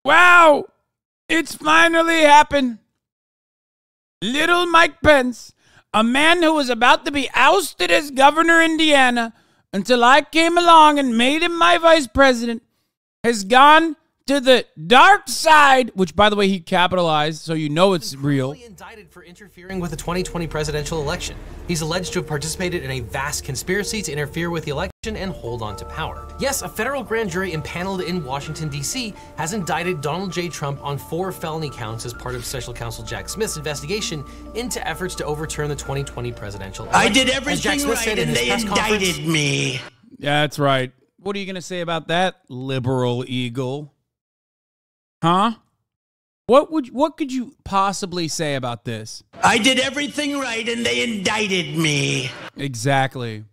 Wow, it's finally happened. Little Mike Pence, a man who was about to be ousted as governor of Indiana until I came along and made him my vice president, has gone to the dark side, which, by the way, he capitalized, so you know it's real. Indicted for interfering with the 2020 presidential election. He's alleged to have participated in a vast conspiracy to interfere with the election and hold on to power. Yes, a federal grand jury impaneled in Washington, D.C. has indicted Donald J. Trump on 4 felony counts as part of Special Counsel Jack Smith's investigation into efforts to overturn the 2020 presidential election. I did everything right and they indicted me. Yeah, that's right. What are you going to say about that, liberal eagle? Huh? What could you possibly say about this? I did everything right and they indicted me. Exactly.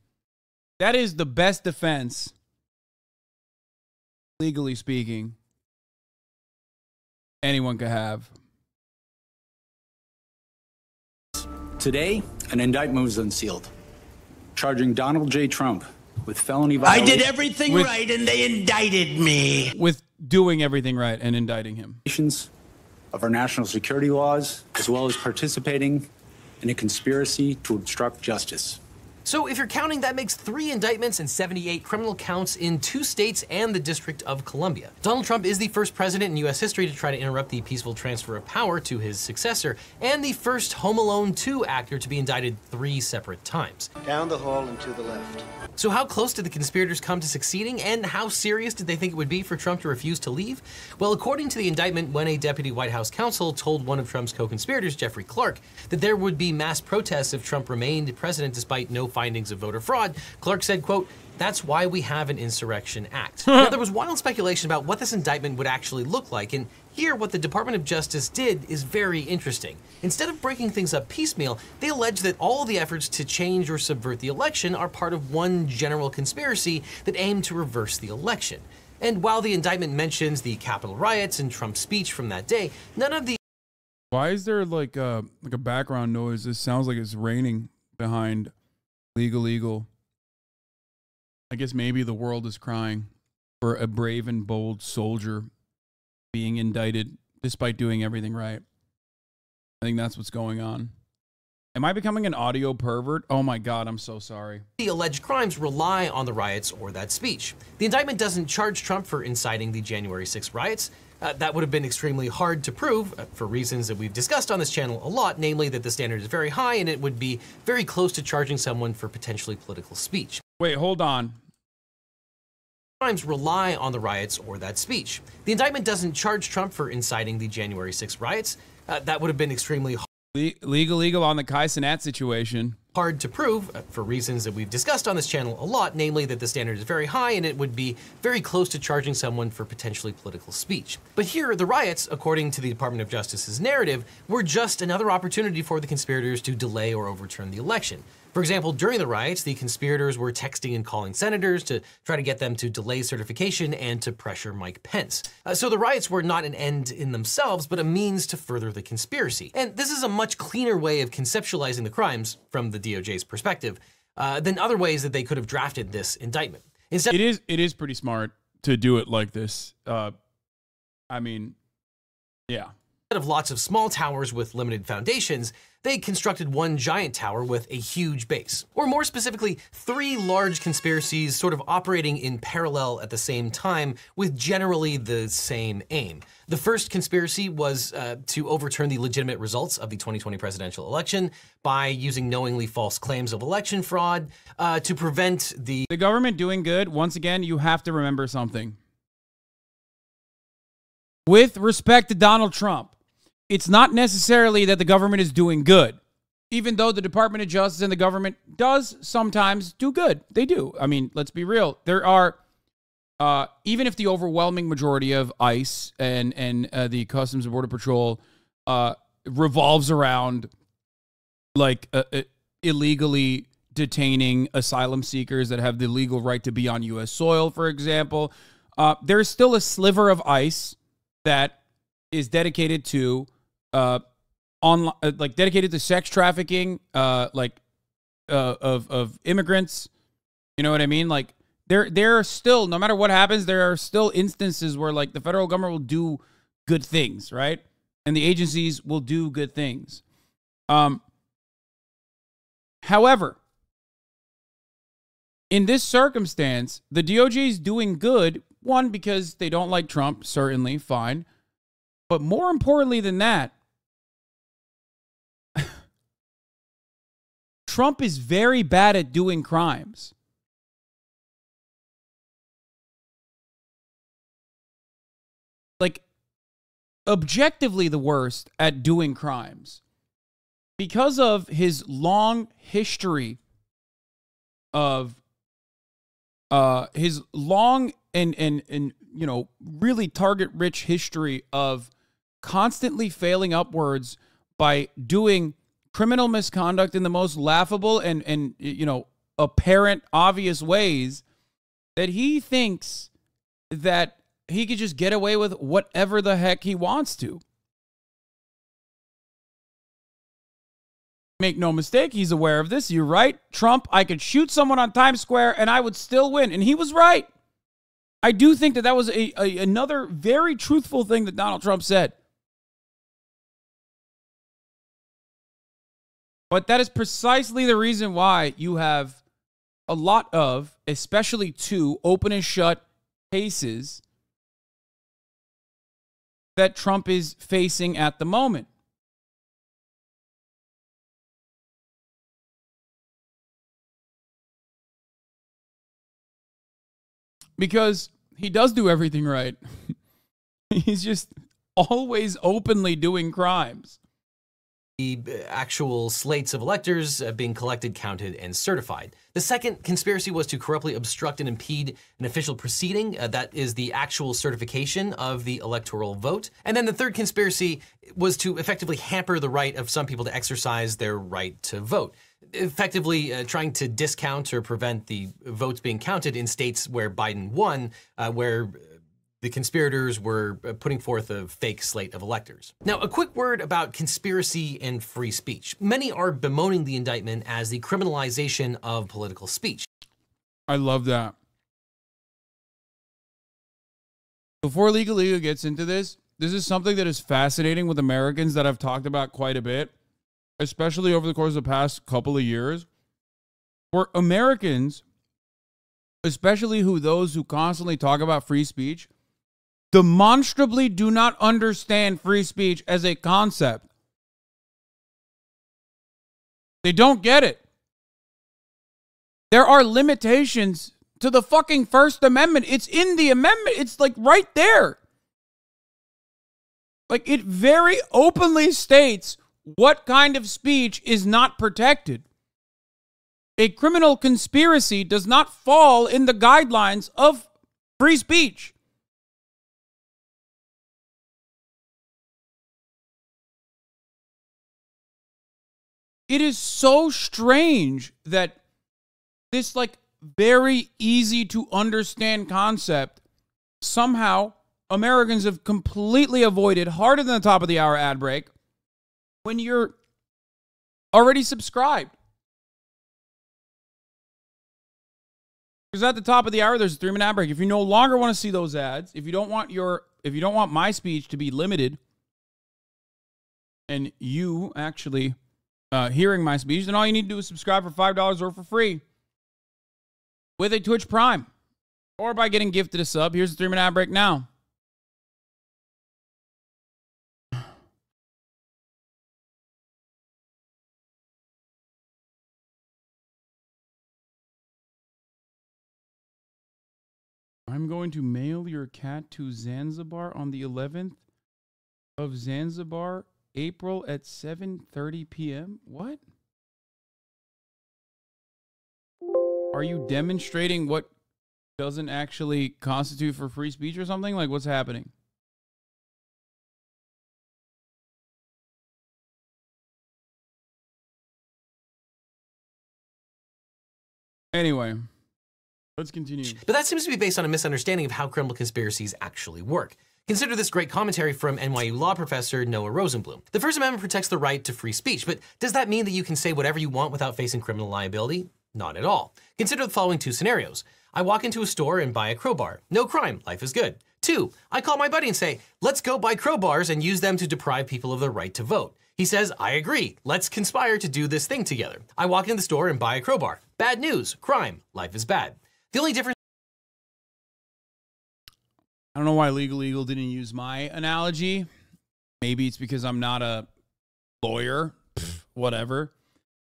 That is the best defense, legally speaking, anyone could have. Today, an indictment was unsealed, charging Donald J. Trump with felony violations. I did everything right and they indicted me. With doing everything right and indicting him. Of our national security laws, as well as participating in a conspiracy to obstruct justice. So if you're counting, that makes 3 indictments and 78 criminal counts in 2 states and the District of Columbia. Donald Trump is the first president in U.S. history to try to interrupt the peaceful transfer of power to his successor, and the first Home Alone 2 actor to be indicted 3 separate times. Down the hall and to the left. So how close did the conspirators come to succeeding, and how serious did they think it would be for Trump to refuse to leave? Well, according to the indictment, when a deputy White House counsel told one of Trump's co-conspirators, Jeffrey Clark, that there would be mass protests if Trump remained president despite no findings of voter fraud, Clark said, quote, "That's why we have an Insurrection Act." Now, there was wild speculation about what this indictment would actually look like, and here what the Department of Justice did is very interesting. Instead of breaking things up piecemeal, they allege that all the efforts to change or subvert the election are part of one general conspiracy that aimed to reverse the election. And while the indictment mentions the Capitol riots and Trump's speech from that day, none of the... Why is there like a background noise? This sounds like it's raining behind LegalEagle. I guess maybe the world is crying for a brave and bold soldier being indicted despite doing everything right. I think that's what's going on. Am I becoming an audio pervert? Oh my God, I'm so sorry. The alleged crimes rely on the riots or that speech. The indictment doesn't charge Trump for inciting the January 6th riots. That would have been extremely hard to prove for reasons that we've discussed on this channel a lot, namely that the standard is very high and it would be very close to charging someone for potentially political speech. Wait, hold on. Crimes rely on the riots or that speech. The indictment doesn't charge Trump for inciting the January 6th riots. That would have been extremely LegalEagle on the Kai Cenat situation. Hard to prove for reasons that we've discussed on this channel a lot, namely that the standard is very high and it would be very close to charging someone for potentially political speech. But here, the riots, according to the Department of Justice's narrative, were just another opportunity for the conspirators to delay or overturn the election. For example, during the riots, the conspirators were texting and calling senators to try to get them to delay certification and to pressure Mike Pence. So the riots were not an end in themselves, but a means to further the conspiracy. And this is a much cleaner way of conceptualizing the crimes from the DOJ's perspective than other ways that they could have drafted this indictment. Instead, it is pretty smart to do it like this. I mean, yeah. Instead of lots of small towers with limited foundations, they constructed one giant tower with a huge base. Or more specifically, 3 large conspiracies sort of operating in parallel at the same time with generally the same aim. The first conspiracy was to overturn the legitimate results of the 2020 presidential election by using knowingly false claims of election fraud to prevent the government doing good. Once again, you have to remember something. With respect to Donald Trump, it's not necessarily that the government is doing good, even though the Department of Justice and the government does sometimes do good. They do. I mean, let's be real. There are, even if the overwhelming majority of ICE and the Customs and Border Patrol revolves around like illegally detaining asylum seekers that have the legal right to be on U.S. soil, for example, there's still a sliver of ICE that is dedicated to dedicated to sex trafficking, of immigrants. You know what I mean? Like there are still, no matter what happens, there are still instances where like the federal government will do good things, right? And the agencies will do good things. However, in this circumstance, the DOJ is doing good, one, because they don't like Trump, certainly, fine. But more importantly than that, Trump is very bad at doing crimes. Like, objectively the worst at doing crimes. Because of his long history of his long and you know, really target-rich history of constantly failing upwards by doing criminal misconduct in the most laughable and you know, apparent, obvious ways, that he thinks that he could just get away with whatever the heck he wants to. Make no mistake, he's aware of this. You're right. Trump, I could shoot someone on Times Square and I would still win. And he was right. I do think that was another very truthful thing that Donald Trump said. But that is precisely the reason why you have a lot of, especially two, open and shut cases that Trump is facing at the moment. Because he does do everything right. He's just always openly doing crimes. The actual slates of electors being collected, counted, and certified. The second conspiracy was to corruptly obstruct and impede an official proceeding. That is the actual certification of the electoral vote. And then the third conspiracy was to effectively hamper the right of some people to exercise their right to vote. Effectively trying to discount or prevent the votes being counted in states where Biden won, where the conspirators were putting forth a fake slate of electors. Now, a quick word about conspiracy and free speech. Many are bemoaning the indictment as the criminalization of political speech. I love that. Before LegalEagle gets into this is something that is fascinating with Americans that I've talked about quite a bit, especially over the course of the past couple of years, where Americans, especially those who constantly talk about free speech, demonstrably do not understand free speech as a concept. They don't get it. There are limitations to the fucking First Amendment. It's in the amendment. It's like right there. Like, it very openly states what kind of speech is not protected. A criminal conspiracy does not fall in the guidelines of free speech. It is so strange that this, like, very easy to understand concept somehow Americans have completely avoided, harder than the top of the hour ad break, when you're already subscribed. Because at the top of the hour, there's a 3-minute ad break. If you no longer want to see those ads, if you don't want my speech to be limited, and you actually hearing my speech, then all you need to do is subscribe for $5 or for free with a Twitch Prime, or by getting gifted a sub. Here's the 3-minute ad break now. I'm going to mail your cat to Zanzibar on the 11th of Zanzibar, April at 7:30 p.m. What? Are you demonstrating what doesn't actually constitute for free speech or something? Like, what's happening? Anyway, let's continue. But that seems to be based on a misunderstanding of how criminal conspiracies actually work. Consider this great commentary from NYU law professor Noah Rosenblum. The First Amendment protects the right to free speech, but does that mean that you can say whatever you want without facing criminal liability? Not at all. Consider the following two scenarios. I walk into a store and buy a crowbar. No crime, life is good. 2, I call my buddy and say, let's go buy crowbars and use them to deprive people of their right to vote. He says, I agree. Let's conspire to do this thing together. I walk into the store and buy a crowbar. Bad news, crime, life is bad. The only difference. I don't know why LegalEagle didn't use my analogy. Maybe it's because I'm not a lawyer. Whatever.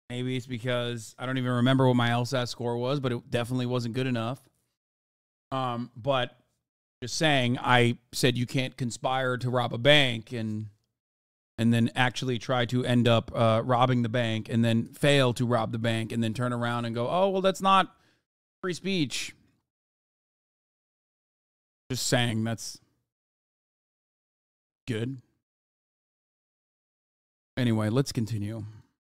Maybe it's because I don't even remember what my LSAT score was, but it definitely wasn't good enough. But just saying, I said you can't conspire to rob a bank and then actually try to end up robbing the bank and then fail to rob the bank and then turn around and go, oh, well, that's not free speech. Just saying, that's good. Anyway, let's continue.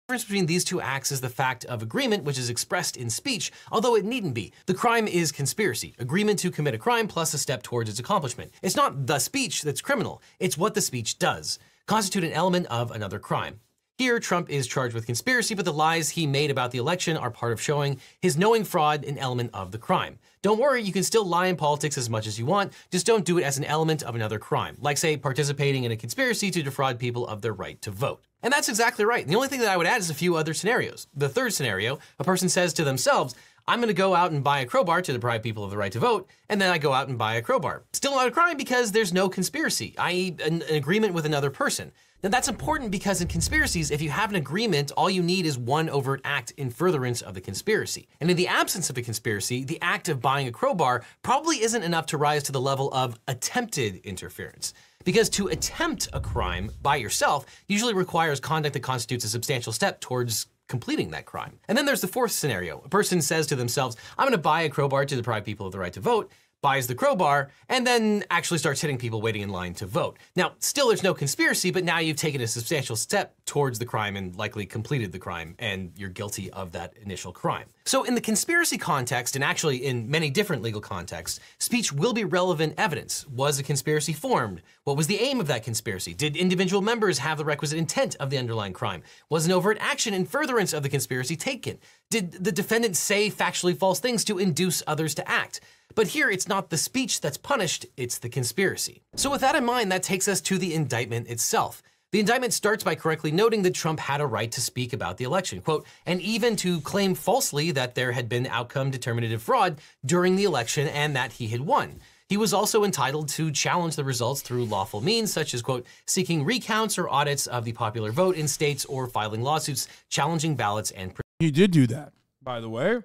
The difference between these two acts is the fact of agreement, which is expressed in speech, although it needn't be. The crime is conspiracy, agreement to commit a crime plus a step towards its accomplishment. It's not the speech that's criminal, it's what the speech does, constitute an element of another crime. Here, Trump is charged with conspiracy, but the lies he made about the election are part of showing his knowing fraud an element of the crime. Don't worry, you can still lie in politics as much as you want, just don't do it as an element of another crime, like, say, participating in a conspiracy to defraud people of their right to vote. And that's exactly right. The only thing that I would add is a few other scenarios. The third scenario, a person says to themselves, I'm going to go out and buy a crowbar to deprive people of the right to vote, and then I go out and buy a crowbar. Still not a crime because there's no conspiracy, i.e. an agreement with another person. Now that's important because in conspiracies, if you have an agreement, all you need is one overt act in furtherance of the conspiracy. And in the absence of a conspiracy, the act of buying a crowbar probably isn't enough to rise to the level of attempted interference. Because to attempt a crime by yourself usually requires conduct that constitutes a substantial step towards completing that crime. And then there's the fourth scenario. A person says to themselves, I'm going to buy a crowbar to deprive people of the right to vote, buys the crowbar, and then actually starts hitting people waiting in line to vote. Now, still there's no conspiracy, but now you've taken a substantial step towards the crime and likely completed the crime, and you're guilty of that initial crime. So in the conspiracy context, and actually in many different legal contexts, speech will be relevant evidence. Was a conspiracy formed? What was the aim of that conspiracy? Did individual members have the requisite intent of the underlying crime? Was an overt action in furtherance of the conspiracy taken? Did the defendant say factually false things to induce others to act? But here, it's not the speech that's punished, it's the conspiracy. So with that in mind, that takes us to the indictment itself. The indictment starts by correctly noting that Trump had a right to speak about the election, quote, and even to claim falsely that there had been outcome determinative fraud during the election and that he had won. He was also entitled to challenge the results through lawful means, such as, quote, seeking recounts or audits of the popular vote in states or filing lawsuits, challenging ballots and... He did do that, by the way.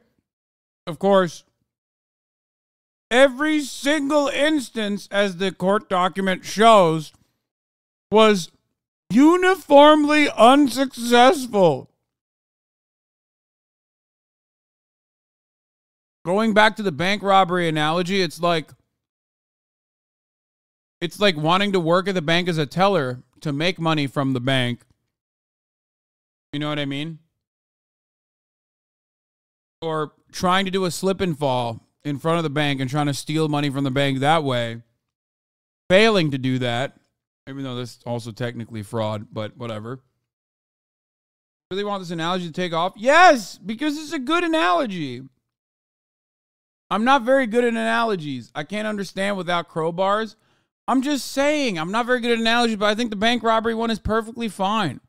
Of course, every single instance, as the court document shows, was uniformly unsuccessful. Going back to the bank robbery analogy, it's like wanting to work at the bank as a teller to make money from the bank. You know what I mean? Or trying to do a slip and fall in front of the bank and trying to steal money from the bank that way. Failing to do that, even though this is also technically fraud, but whatever. Really want this analogy to take off? Yes, because it's a good analogy. I'm not very good at analogies. I can't understand without crowbars. I'm just saying, I'm not very good at analogies, but I think the bank robbery one is perfectly fine.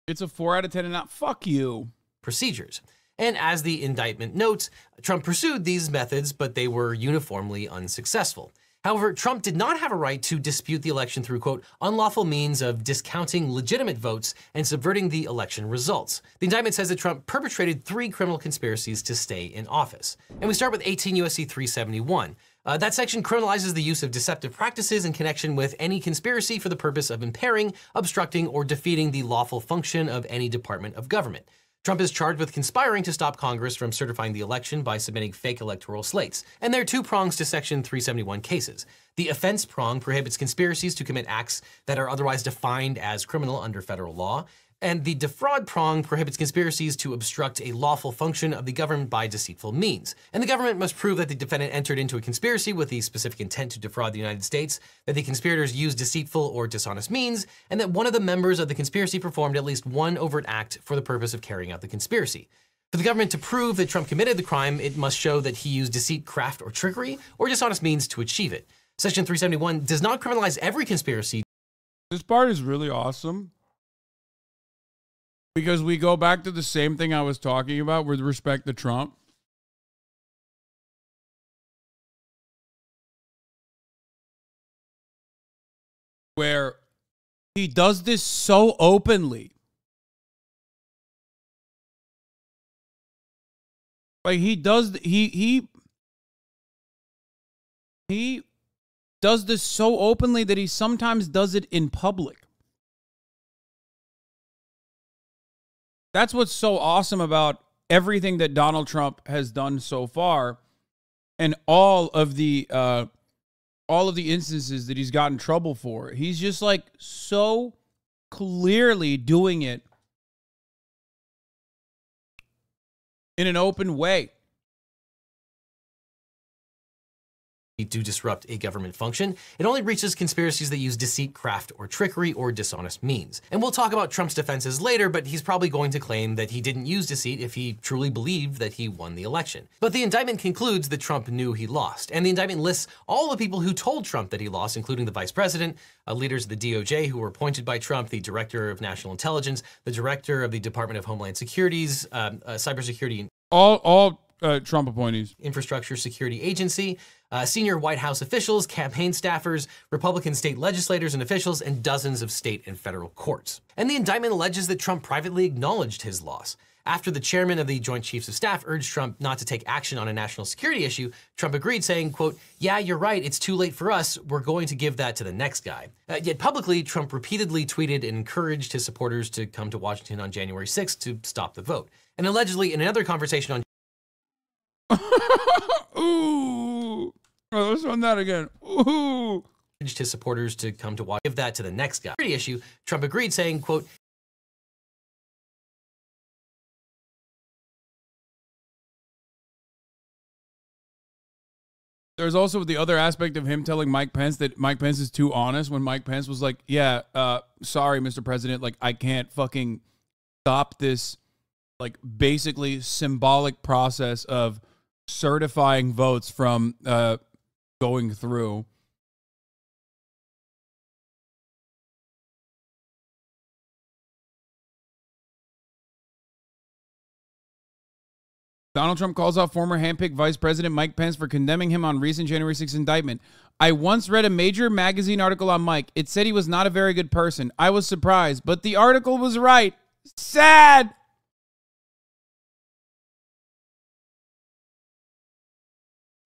It's a 4 out of 10 and not fuck you. Procedures. And as the indictment notes, Trump pursued these methods, but they were uniformly unsuccessful. However, Trump did not have a right to dispute the election through, quote, unlawful means of discounting legitimate votes and subverting the election results. The indictment says that Trump perpetrated 3 criminal conspiracies to stay in office. And we start with 18 U.S.C. 371. That section criminalizes the use of deceptive practices in connection with any conspiracy for the purpose of impairing, obstructing, or defeating the lawful function of any department of government. Trump is charged with conspiring to stop Congress from certifying the election by submitting fake electoral slates. And there are 2 prongs to Section 371 cases. The offense prong prohibits conspiracies to commit acts that are otherwise defined as criminal under federal law. And the defraud prong prohibits conspiracies to obstruct a lawful function of the government by deceitful means. And the government must prove that the defendant entered into a conspiracy with the specific intent to defraud the United States, that the conspirators used deceitful or dishonest means, and that one of the members of the conspiracy performed at least one overt act for the purpose of carrying out the conspiracy. For the government to prove that Trump committed the crime, it must show that he used deceit, craft, or trickery, or dishonest means to achieve it. Section 371 does not criminalize every conspiracy. This part is really awesome, because we go back to the same thing I was talking about with respect to Trump. Where he does this so openly. Like he does this so openly that he sometimes does it in public. That's what's so awesome about everything that Donald Trump has done so far, and all of the instances that he's gotten in trouble for. He's just like so clearly doing it in an open way. To disrupt a government function. It only reaches conspiracies that use deceit, craft, or trickery, or dishonest means. And we'll talk about Trump's defenses later, but he's probably going to claim that he didn't use deceit if he truly believed that he won the election. But the indictment concludes that Trump knew he lost, and the indictment lists all the people who told Trump that he lost, including the vice president, leaders of the DOJ who were appointed by Trump, the director of national intelligence, the director of the Department of Homeland Security's cybersecurity. All Trump appointees. Infrastructure Security Agency, senior White House officials, campaign staffers, Republican state legislators and officials, and dozens of state and federal courts. And the indictment alleges that Trump privately acknowledged his loss. After the chairman of the Joint Chiefs of Staff urged Trump not to take action on a national security issue, Trump agreed, saying, quote, "Yeah, you're right, it's too late for us. We're going to give that to the next guy." Yet publicly, Trump repeatedly tweeted and encouraged his supporters to come to Washington on January 6th to stop the vote. And allegedly, in another conversation on Ooh. Oh, let's run that again. Ooh. His supporters to come to watch, give that to the next guy. Issue, Trump agreed, saying, quote, there's also the other aspect of him telling Mike Pence that Mike Pence is too honest, when Mike Pence was like, yeah, sorry, Mr. President, like, I can't fucking stop this, like, basically symbolic process of certifying votes from going through. Donald Trump calls out former handpicked Vice President Mike Pence for condemning him on recent January 6th indictment. I once read a major magazine article on Mike. It said he was not a very good person. I was surprised, but the article was right. Sad.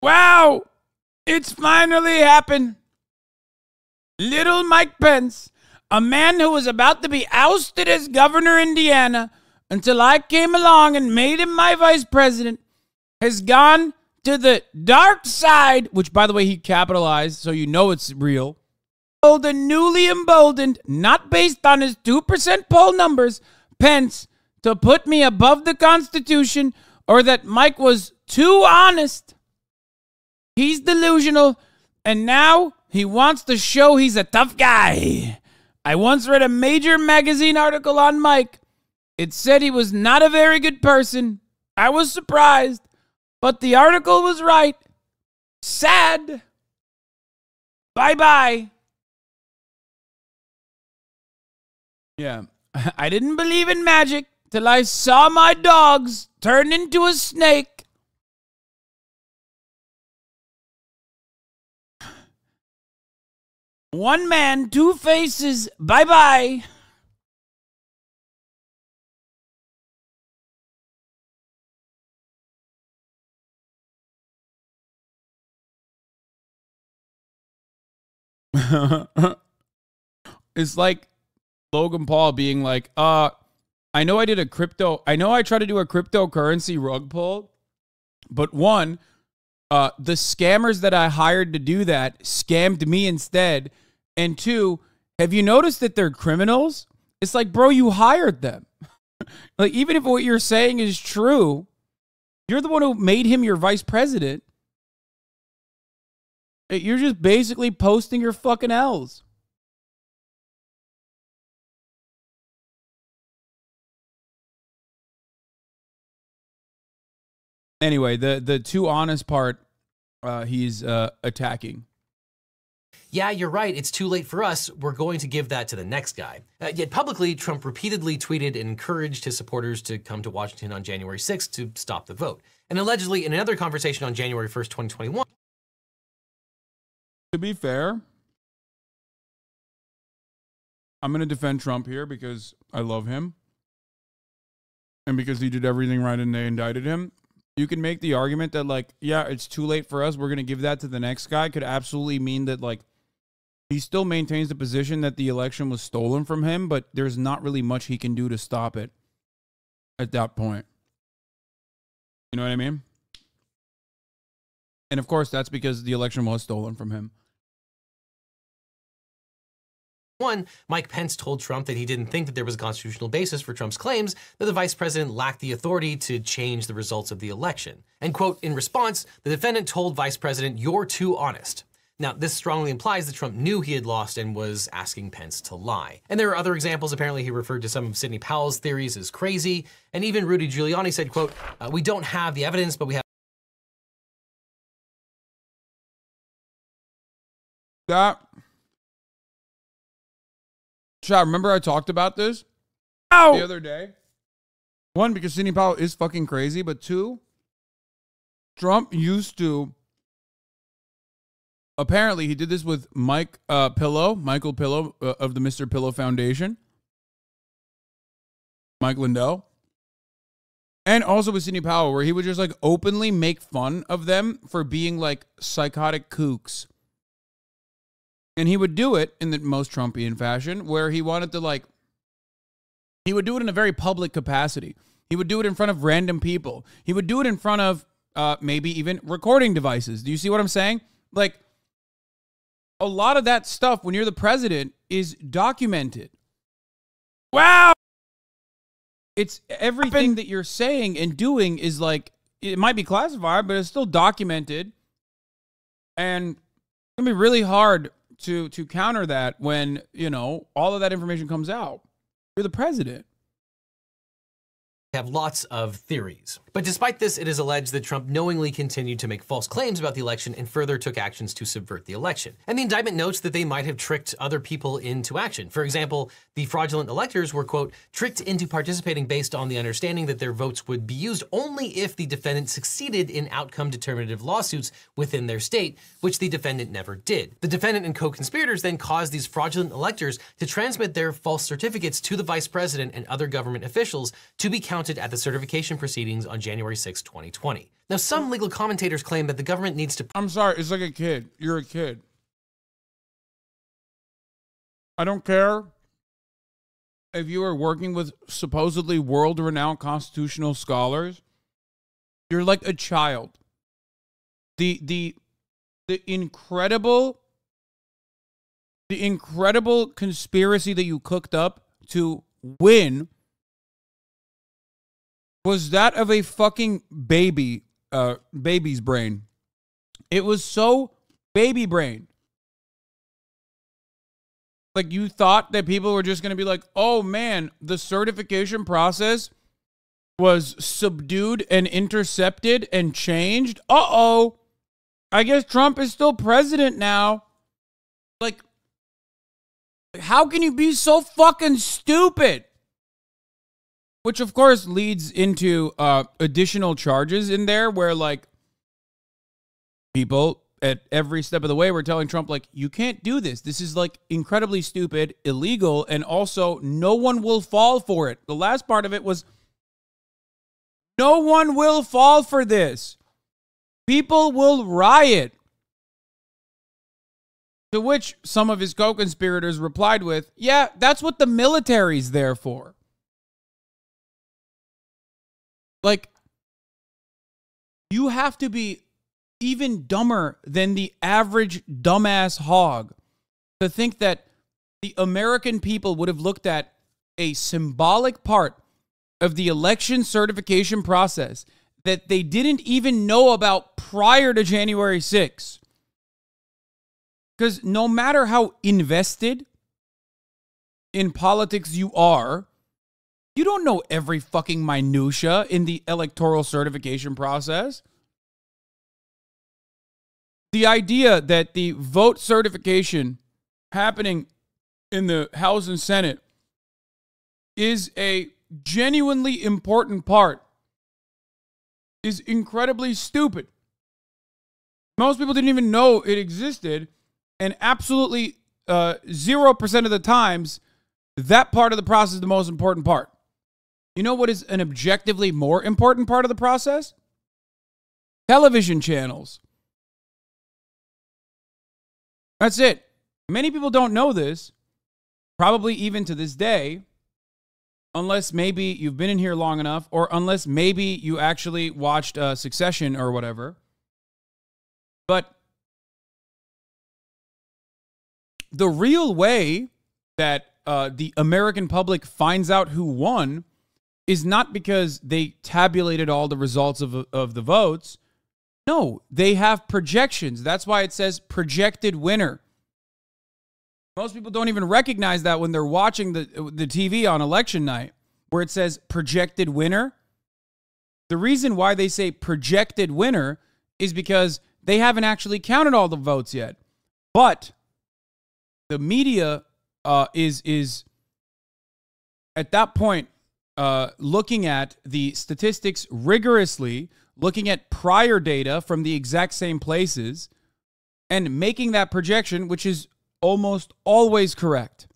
Wow, it's finally happened. Little Mike Pence, a man who was about to be ousted as governor of Indiana until I came along and made him my vice president, has gone to the dark side, which, by the way, he capitalized, so you know it's real. The newly emboldened, not based on his 2% poll numbers, Pence, to put me above the Constitution, or that Mike was too honest. He's delusional, and now he wants to show he's a tough guy. I once read a major magazine article on Mike. It said he was not a very good person. I was surprised, but the article was right. Sad. Bye-bye. Yeah, I didn't believe in magic till I saw my dogs turn into a snake. One man, two faces. Bye-bye. It's like Logan Paul being like, I know I tried to do a cryptocurrency rug pull, but one, the scammers that I hired to do that scammed me instead. And two, have you noticed that they're criminals? It's like, bro, you hired them. Like, even if what you're saying is true, you're the one who made him your vice president. You're just basically posting your fucking L's. Anyway, the too honest part, he's attacking. Yeah, you're right. It's too late for us. We're going to give that to the next guy. Yet publicly, Trump repeatedly tweeted and encouraged his supporters to come to Washington on January 6th to stop the vote. And allegedly, in another conversation on January 1st, 2021. To be fair, I'm going to defend Trump here because I love him. And because he did everything right and they indicted him. You can make the argument that, like, yeah, it's too late for us. We're going to give that to the next guy. Could absolutely mean that, like, he still maintains the position that the election was stolen from him, but there's not really much he can do to stop it at that point. You know what I mean? And, of course, that's because the election was stolen from him. Mike Pence told Trump that he didn't think that there was a constitutional basis for Trump's claims that the vice president lacked the authority to change the results of the election. And, quote, in response, the defendant told Vice President, "You're too honest." Now, this strongly implies that Trump knew he had lost and was asking Pence to lie. And there are other examples. Apparently, he referred to some of Sidney Powell's theories as crazy. And even Rudy Giuliani said, quote, "We don't have the evidence, but we have..." That... Chad, remember I talked about this the other day? One, because Sidney Powell is fucking crazy, but two, Trump used to, apparently he did this with Michael Pillow of the Mr. Pillow Foundation, Mike Lindell, and also with Sidney Powell, where he would just like openly make fun of them for being like psychotic kooks. And he would do it in the most Trumpian fashion, where he wanted to, like, he would do it in a very public capacity. He would do it in front of random people. He would do it in front of maybe even recording devices. Do you see what I'm saying? Like, a lot of that stuff, when you're the president, is documented. Wow! It's everything that you're saying and doing is, like, it might be classified, but it's still documented. And it's going to be really hard to counter that when, you know, all of that information comes out. You're the president. Have lots of theories. But despite this, it is alleged that Trump knowingly continued to make false claims about the election and further took actions to subvert the election. And the indictment notes that they might have tricked other people into action. For example, the fraudulent electors were, quote, tricked into participating based on the understanding that their votes would be used only if the defendant succeeded in outcome determinative lawsuits within their state, which the defendant never did. The defendant and co-conspirators then caused these fraudulent electors to transmit their false certificates to the vice president and other government officials to be counted at the certification proceedings on January 6, 2020. Now, some legal commentators claim that the government needs to... I'm sorry, it's like a kid. You're a kid. I don't care if you are working with supposedly world-renowned constitutional scholars. You're like a child. The incredible conspiracy that you cooked up to win was that of a fucking baby's brain. It was so baby brain. Like, you thought that people were just going to be like, oh man, the certification process was subdued and intercepted and changed. Uh-oh. I guess Trump is still president now. Like, how can you be so fucking stupid? Which, of course, leads into additional charges in there where, like, people at every step of the way were telling Trump, like, you can't do this. This is, like, incredibly stupid, illegal, and also no one will fall for it. The last part of it was, no one will fall for this. People will riot. To which some of his co-conspirators replied with, yeah, that's what the military's there for. Like, you have to be even dumber than the average dumbass hog to think that the American people would have looked at a symbolic part of the election certification process that they didn't even know about prior to January 6th. Because no matter how invested in politics you are, you don't know every fucking minutia in the electoral certification process. The idea that the vote certification happening in the House and Senate is a genuinely important part is incredibly stupid. Most people didn't even know it existed, and absolutely 0% of the times, that part of the process is the most important part. You know what is an objectively more important part of the process? Television channels. That's it. Many people don't know this, probably even to this day, unless maybe you've been in here long enough, or unless maybe you actually watched Succession or whatever. But the real way that the American public finds out who won is not because they tabulated all the results of the votes. No, they have projections. That's why it says projected winner. Most people don't even recognize that when they're watching the TV on election night, where it says projected winner. The reason why they say projected winner is because they haven't actually counted all the votes yet. But the media is at that point looking at the statistics rigorously, looking at prior data from the exact same places, and making that projection, which is almost always correct.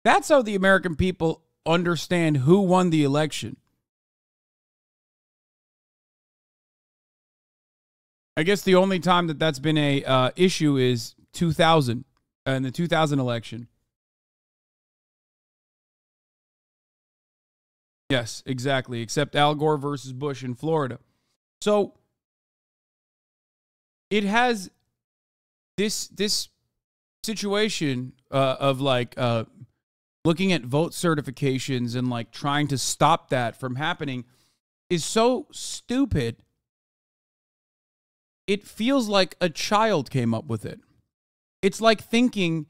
That's how the American people understand who won the election. I guess the only time that that's been a issue is 2000, in the 2000 election. Yes, exactly, except Al Gore versus Bush in Florida. So it has this situation of like looking at vote certifications and like trying to stop that from happening is so stupid. It feels like a child came up with it. It's like thinking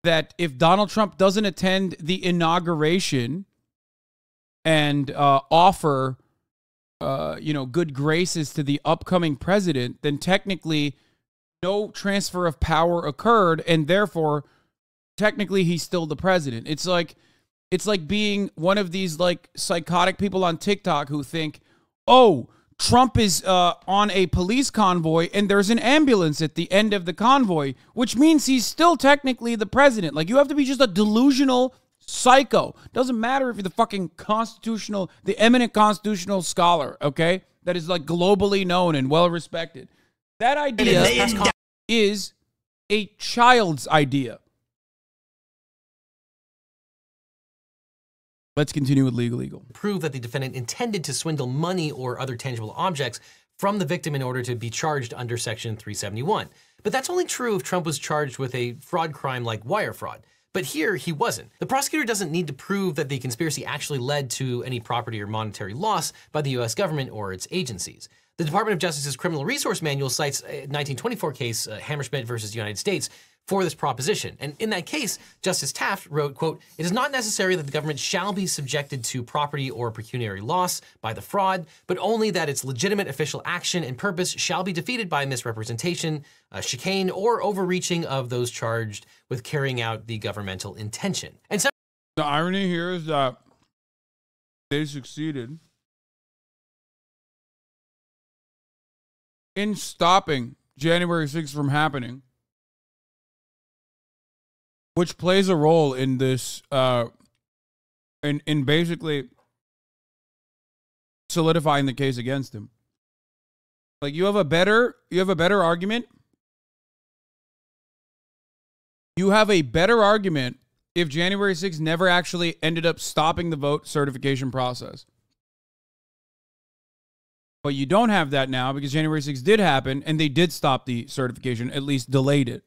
that if Donald Trump doesn't attend the inauguration and offer good graces to the upcoming president, then technically no transfer of power occurred, and therefore technically he's still the president. It's like being one of these like psychotic people on TikTok who think, oh, Trump is on a police convoy and there's an ambulance at the end of the convoy, which means he's still technically the president. Like, you have to be just a delusional psycho. Doesn't matter if you're the eminent constitutional scholar, okay, that is like globally known and well respected. That idea is a child's idea. Let's continue with LegalEagle. Prove that the defendant intended to swindle money or other tangible objects from the victim in order to be charged under Section 371. But that's only true if Trump was charged with a fraud crime like wire fraud. But here, he wasn't. The prosecutor doesn't need to prove that the conspiracy actually led to any property or monetary loss by the U.S. government or its agencies. The Department of Justice's Criminal Resource Manual cites a 1924 case, Hammerschmidt versus United States, for this proposition. And in that case, Justice Taft wrote, quote, "It is not necessary that the government shall be subjected to property or pecuniary loss by the fraud, but only that its legitimate official action and purpose shall be defeated by misrepresentation, chicane, or overreaching of those charged with carrying out the governmental intention." And so the irony here is that they succeeded in stopping January 6th from happening, which plays a role in this, in basically solidifying the case against him. Like, you have a better argument. You have a better argument if January 6th never actually ended up stopping the vote certification process. But you don't have that now because January 6th did happen and they did stop the certification, at least delayed it.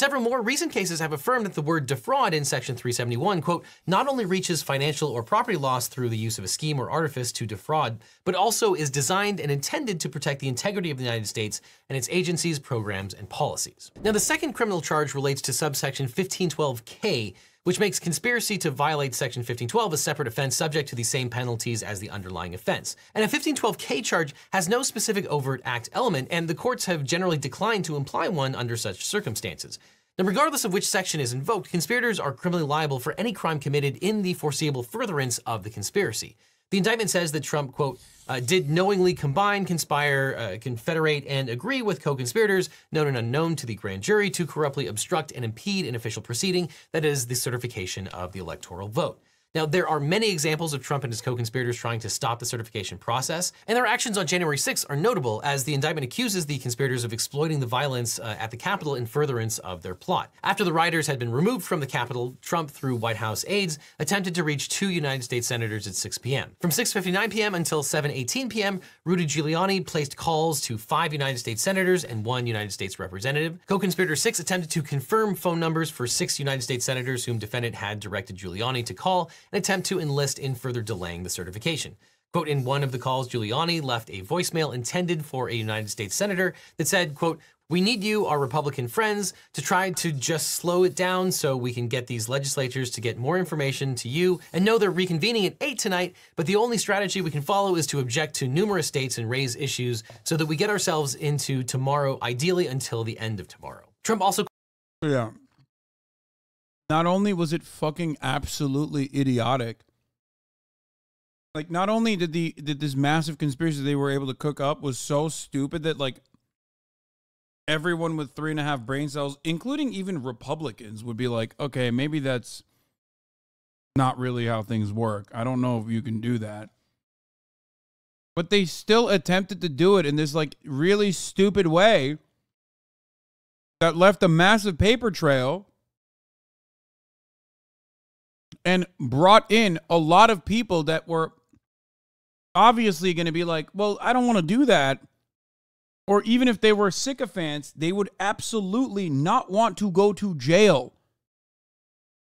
Several more recent cases have affirmed that the word defraud in Section 371, quote, not only reaches financial or property loss through the use of a scheme or artifice to defraud, but also is designed and intended to protect the integrity of the United States and its agencies, programs, and policies. Now, the second criminal charge relates to subsection 1512K, which makes conspiracy to violate Section 1512 a separate offense subject to the same penalties as the underlying offense. And a 1512K charge has no specific overt act element, and the courts have generally declined to imply one under such circumstances. Now, regardless of which section is invoked, conspirators are criminally liable for any crime committed in the foreseeable furtherance of the conspiracy. The indictment says that Trump, quote, did knowingly combine, conspire, confederate, and agree with co-conspirators, known and unknown to the grand jury, to corruptly obstruct and impede an official proceeding, that is, the certification of the electoral vote. Now, there are many examples of Trump and his co-conspirators trying to stop the certification process, and their actions on January 6th are notable, as the indictment accuses the conspirators of exploiting the violence at the Capitol in furtherance of their plot. After the rioters had been removed from the Capitol, Trump, through White House aides, attempted to reach 2 United States senators at 6 p.m. From 6:59 p.m. until 7:18 p.m., Rudy Giuliani placed calls to 5 United States senators and 1 United States representative. Co-conspirator 6 attempted to confirm phone numbers for 6 United States senators whom defendant had directed Giuliani to call, an attempt to enlist in further delaying the certification. Quote, in one of the calls, Giuliani left a voicemail intended for a United States senator that said, quote, we need you, our Republican friends, to try to just slow it down so we can get these legislatures to get more information to you and know they're reconvening at 8 tonight, but the only strategy we can follow is to object to numerous states and raise issues so that we get ourselves into tomorrow, ideally until the end of tomorrow. Trump also... Yeah. Not only was it fucking absolutely idiotic, like not only did this massive conspiracy they were able to cook up was so stupid that like everyone with 3.5 brain cells, including even Republicans, would be like, okay, maybe that's not really how things work. I don't know if you can do that. But they still attempted to do it in this like really stupid way that left a massive paper trail and brought in a lot of people that were obviously going to be like, well, I don't want to do that. Or even if they were sycophants, they would absolutely not want to go to jail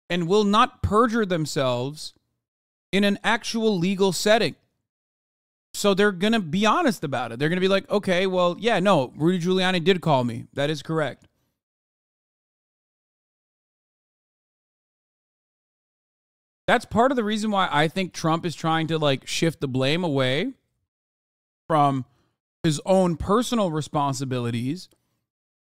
and will not perjure themselves in an actual legal setting. So they're going to be honest about it. They're going to be like, okay, well, yeah, no, Rudy Giuliani did call me. That is correct. That's part of the reason why I think Trump is trying to like shift the blame away from his own personal responsibilities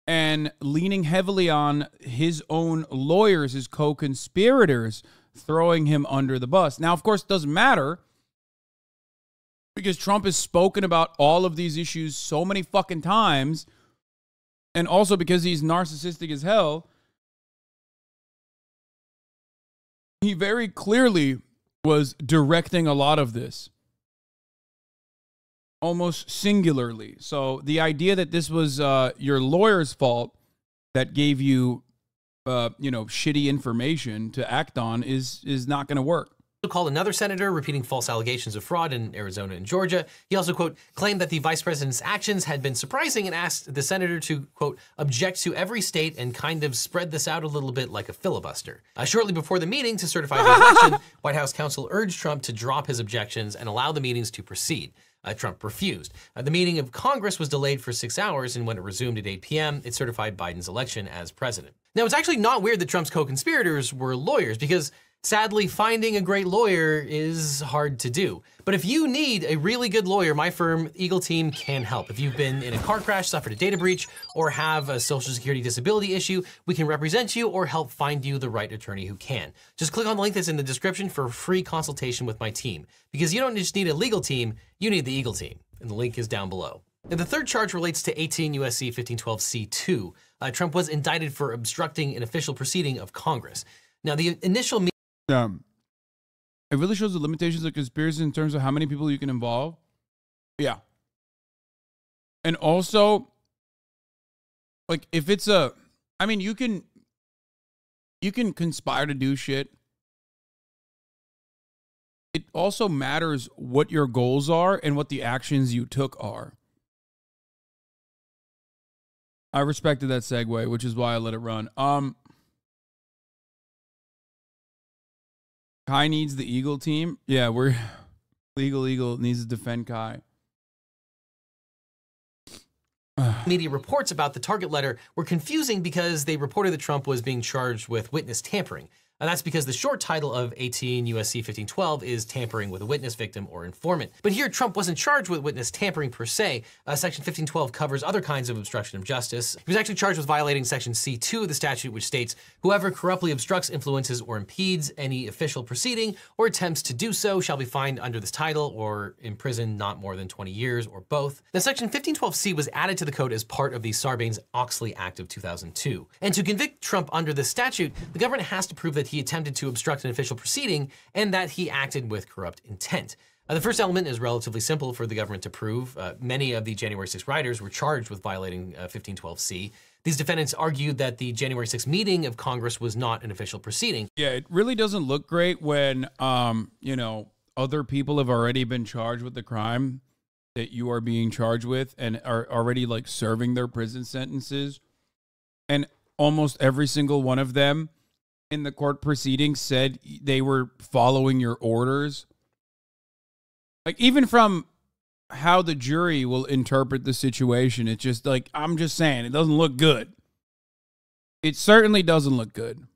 and leaning heavily on his own lawyers, his co-conspirators, throwing him under the bus. Now, of course, it doesn't matter because Trump has spoken about all of these issues so many fucking times, and also because he's narcissistic as hell. He very clearly was directing a lot of this, almost singularly. So the idea that this was your lawyer's fault that gave you, shitty information to act on is not going to work. Called another senator repeating false allegations of fraud in Arizona and Georgia. He also, quote, claimed that the vice president's actions had been surprising and asked the senator to, quote, object to every state and kind of spread this out a little bit like a filibuster. Shortly before the meeting to certify the election, White House counsel urged Trump to drop his objections and allow the meetings to proceed. Trump refused. The meeting of Congress was delayed for 6 hours, and when it resumed at 8 p.m., it certified Biden's election as president. Now, it's actually not weird that Trump's co-conspirators were lawyers, because sadly, finding a great lawyer is hard to do. But if you need a really good lawyer, my firm, Eagle Team, can help. If you've been in a car crash, suffered a data breach, or have a Social Security disability issue, we can represent you or help find you the right attorney who can. Just click on the link that's in the description for a free consultation with my team. Because you don't just need a legal team, you need the Eagle Team. And the link is down below. Now, the third charge relates to 18 U.S.C. 1512c2. Trump was indicted for obstructing an official proceeding of Congress. Now, the initial it really shows the limitations of conspiracy in terms of how many people you can involve. Yeah. And also, like, if it's you can conspire to do shit. It also matters what your goals are and what the actions you took are. I respected that segue, which is why I let it run. Kai needs the Eagle team. Yeah, LegalEagle needs to defend Kai. Media reports about the target letter were confusing because they reported that Trump was being charged with witness tampering. And that's because the short title of 18 U.S.C. 1512 is tampering with a witness, victim, or informant. But here, Trump wasn't charged with witness tampering per se. Section 1512 covers other kinds of obstruction of justice. He was actually charged with violating Section C2 of the statute, which states, whoever corruptly obstructs, influences, or impedes any official proceeding or attempts to do so shall be fined under this title or imprisoned not more than 20 years or both. Now, Section 1512C was added to the code as part of the Sarbanes-Oxley Act of 2002. And to convict Trump under this statute, the government has to prove that he attempted to obstruct an official proceeding and that he acted with corrupt intent. The first element is relatively simple for the government to prove. Many of the January 6 rioters were charged with violating 1512C. These defendants argued that the January 6 meeting of Congress was not an official proceeding. Yeah, it really doesn't look great when, other people have already been charged with the crime that you are being charged with and are already like serving their prison sentences. And almost every single one of them in the court proceedings said they were following your orders. Like, even from how the jury will interpret the situation, it's just like, I'm just saying, it doesn't look good. It certainly doesn't look good.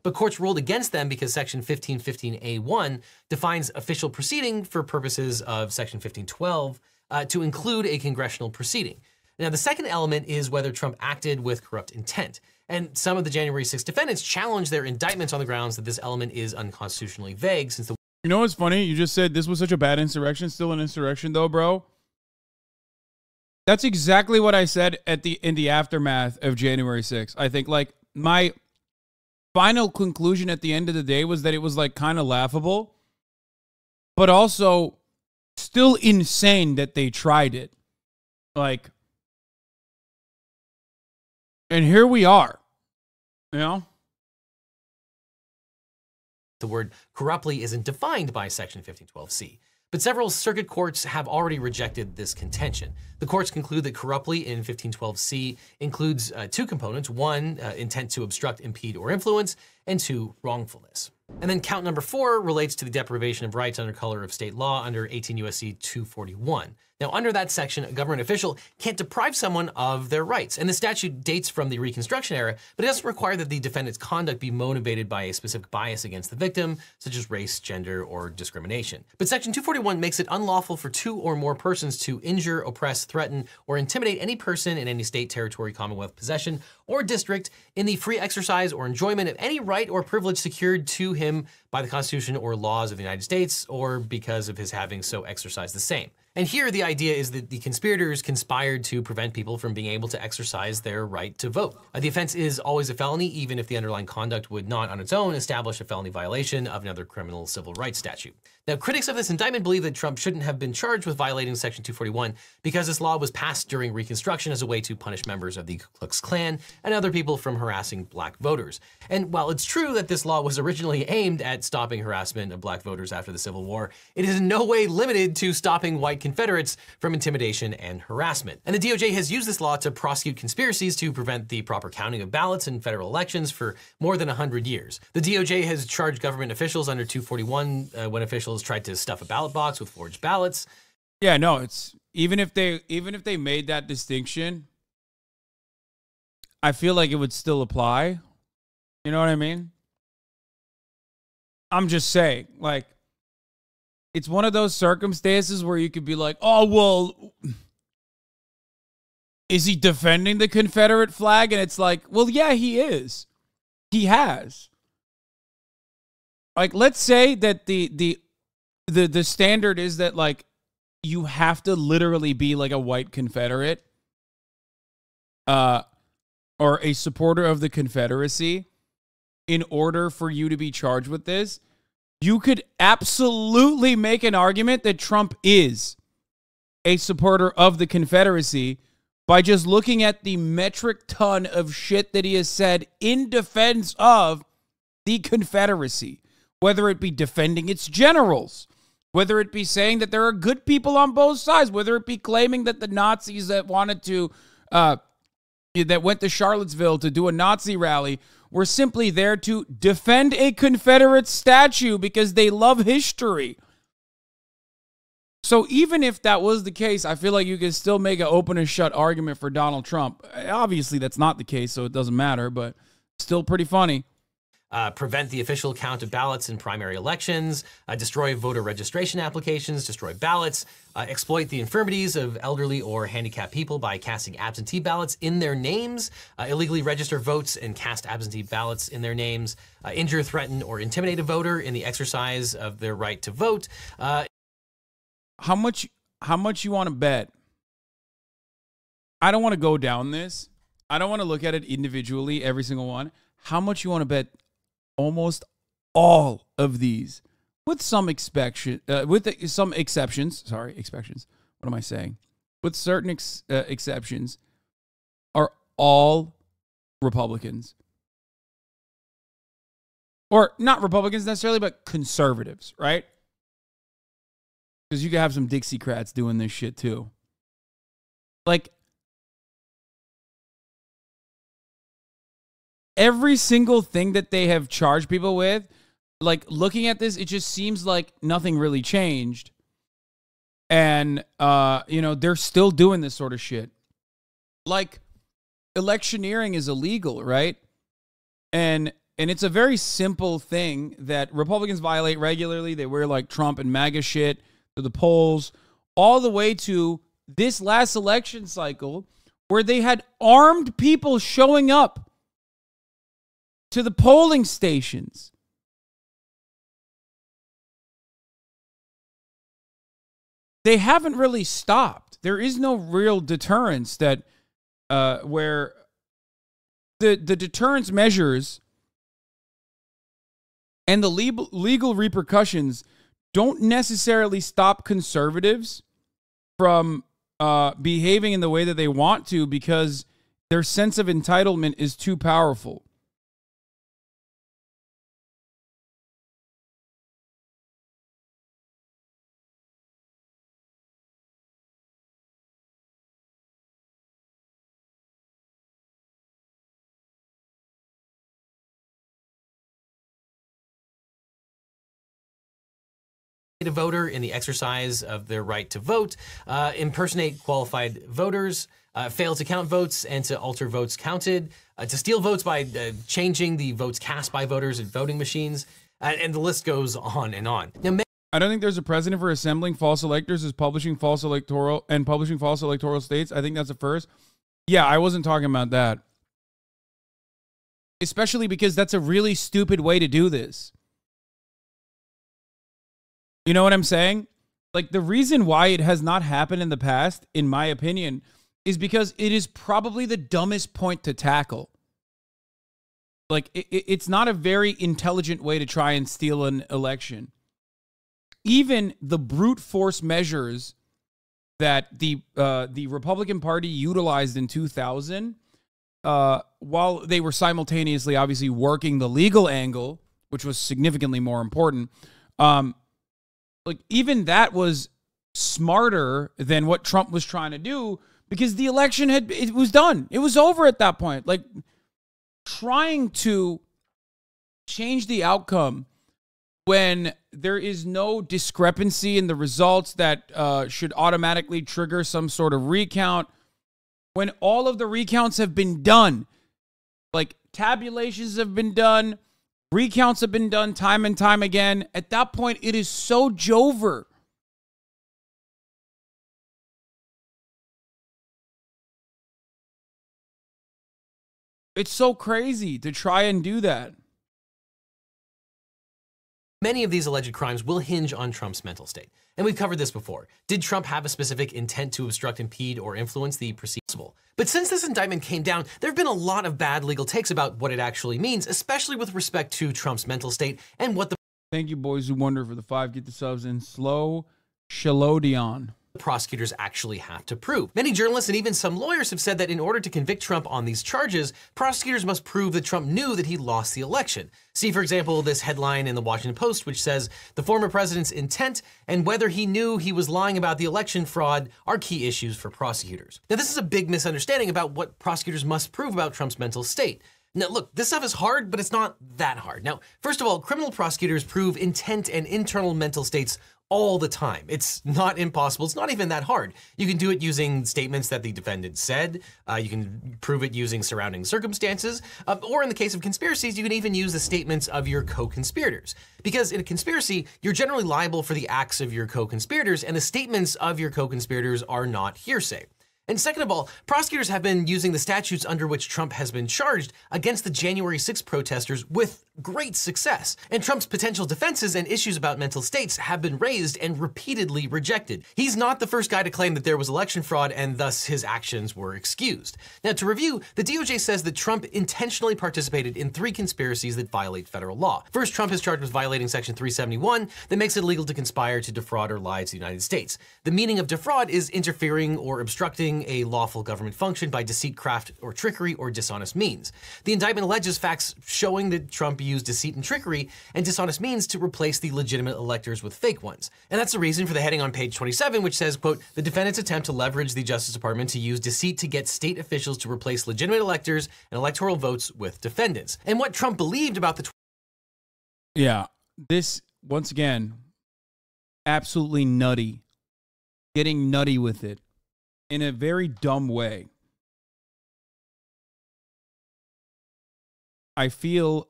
But courts ruled against them because Section 1515A1 defines official proceeding for purposes of Section 1512 to include a congressional proceeding. Now, the second element is whether Trump acted with corrupt intent. And some of the January 6 defendants challenged their indictments on the grounds that this element is unconstitutionally vague since the... You know what's funny? You just said this was such a bad insurrection. Still an insurrection though, bro. That's exactly what I said in the aftermath of January 6th. I think like my final conclusion at the end of the day was that it was like kind of laughable, but also still insane that they tried it. Like, and here we are, you know? The word corruptly isn't defined by Section 1512C, but several circuit courts have already rejected this contention. The courts conclude that corruptly in 1512C includes two components: one, intent to obstruct, impede, or influence, and two, wrongfulness. And then count number 4 relates to the deprivation of rights under color of state law under 18 U.S.C. 241. Now, under that section, a government official can't deprive someone of their rights. And the statute dates from the Reconstruction era, but it doesn't require that the defendant's conduct be motivated by a specific bias against the victim, such as race, gender, or discrimination. But Section 241 makes it unlawful for 2 or more persons to injure, oppress, threaten, or intimidate any person in any state, territory, commonwealth, possession, or district in the free exercise or enjoyment of any right or privilege secured to him by the Constitution or laws of the United States, or because of his having so exercised the same. And here the idea is that the conspirators conspired to prevent people from being able to exercise their right to vote. The offense is always a felony, even if the underlying conduct would not on its own establish a felony violation of another criminal civil rights statute. Now, critics of this indictment believe that Trump shouldn't have been charged with violating Section 241 because this law was passed during Reconstruction as a way to punish members of the Ku Klux Klan and other people from harassing black voters. And while it's true that this law was originally aimed at stopping harassment of black voters after the Civil War, it is in no way limited to stopping white Confederates from intimidation and harassment. And the DOJ has used this law to prosecute conspiracies to prevent the proper counting of ballots in federal elections for more than 100 years. The DOJ has charged government officials under 241 when officials tried to stuff a ballot box with forged ballots. Yeah, no, it's even if they made that distinction, I feel like it would still apply. You know what I mean? I'm just saying, like, it's one of those circumstances where you could be like, oh, well, is he defending the Confederate flag? And it's like, well, yeah, he is. He has. Like, let's say that the standard is that, like, you have to literally be like a white Confederate or a supporter of the Confederacy in order for you to be charged with this. You could absolutely make an argument that Trump is a supporter of the Confederacy by just looking at the metric ton of shit that he has said in defense of the Confederacy, whether it be defending its generals, whether it be saying that there are good people on both sides, whether it be claiming that the Nazis that wanted to that went to Charlottesville to do a Nazi rally were simply there to defend a Confederate statue because they love history. So even if that was the case, I feel like you can still make an open and shut argument for Donald Trump. Obviously, that's not the case, so it doesn't matter, but still pretty funny. Prevent the official count of ballots in primary elections, destroy voter registration applications, destroy ballots, exploit the infirmities of elderly or handicapped people by casting absentee ballots in their names, illegally register votes and cast absentee ballots in their names, injure, threaten, or intimidate a voter in the exercise of their right to vote. How much you want to bet? I don't want to go down this. I don't want to look at it individually, every single one. How much you want to bet almost all of these, with some exceptions. Sorry, exceptions. What am I saying? With certain exceptions, are all Republicans, or not Republicans necessarily, but conservatives, right? Because you can have some Dixiecrats doing this shit too. Like, every single thing that they have charged people with, like, looking at this, it just seems like nothing really changed. And, they're still doing this sort of shit. Like, electioneering is illegal, right? And it's a very simple thing that Republicans violate regularly. They wear, like, Trump and MAGA shit to the polls, all the way to this last election cycle where they had armed people showing up to the polling stations. They haven't really stopped. There is no real deterrence that where the deterrence measures and the legal repercussions don't necessarily stop conservatives from behaving in the way that they want to, because their sense of entitlement is too powerful. A voter in the exercise of their right to vote, impersonate qualified voters, fail to count votes and to alter votes counted, to steal votes by changing the votes cast by voters at voting machines, and the list goes on and on. Now, I don't think there's a precedent for assembling false electors as publishing false electoral states. I think that's a first. Yeah, I wasn't talking about that. Especially because that's a really stupid way to do this. You know what I'm saying? Like, the reason why it has not happened in the past, in my opinion, is because it is probably the dumbest point to tackle. Like, it's not a very intelligent way to try and steal an election. Even the brute force measures that the Republican Party utilized in 2000, while they were simultaneously obviously working the legal angle, which was significantly more important, like, even that was smarter than what Trump was trying to do, because the election it was done. It was over at that point. Like, trying to change the outcome when there is no discrepancy in the results that should automatically trigger some sort of recount, when all of the recounts have been done, like, tabulations have been done, recounts have been done time and time again. At that point, it is so jover. It's so crazy to try and do that. Many of these alleged crimes will hinge on Trump's mental state. And we've covered this before. Did Trump have a specific intent to obstruct, impede, or influence the proceedings? But since this indictment came down, there have been a lot of bad legal takes about what it actually means, especially with respect to Trump's mental state and what the... Thank you, Boys Who Wonder, for the 5. Get the subs in. Slow Shalodion. prosecutors actually have to prove. Many journalists and even some lawyers have said that in order to convict Trump on these charges, prosecutors must prove that Trump knew that he lost the election. See, for example, this headline in the Washington Post, which says, "The former president's intent and whether he knew he was lying about the election fraud are key issues for prosecutors." Now, this is a big misunderstanding about what prosecutors must prove about Trump's mental state. Now, look, this stuff is hard, but it's not that hard. Now, first of all, criminal prosecutors prove intent and internal mental states all the time. It's not impossible. It's not even that hard. You can do it using statements that the defendant said. You can prove it using surrounding circumstances. Or in the case of conspiracies, you can even use the statements of your co-conspirators. Because in a conspiracy, you're generally liable for the acts of your co-conspirators, and the statements of your co-conspirators are not hearsay. And second of all, prosecutors have been using the statutes under which Trump has been charged against the January 6th protesters with great success. And Trump's potential defenses and issues about mental states have been raised and repeatedly rejected. He's not the first guy to claim that there was election fraud and thus his actions were excused. Now, to review, the DOJ says that Trump intentionally participated in 3 conspiracies that violate federal law. First, Trump is charged with violating Section 371 that makes it illegal to conspire to defraud or lie to the United States. The meaning of defraud is interfering or obstructing a lawful government function by deceit, craft, or trickery, or dishonest means. The indictment alleges facts showing that Trump used deceit and trickery and dishonest means to replace the legitimate electors with fake ones. And that's the reason for the heading on page 27, which says, quote, "The defendant's attempt to leverage the Justice Department to use deceit to get state officials to replace legitimate electors and electoral votes with defendants." And what Trump believed about the... Yeah, this, once again, absolutely nutty. Getting nutty with it in a very dumb way. I feel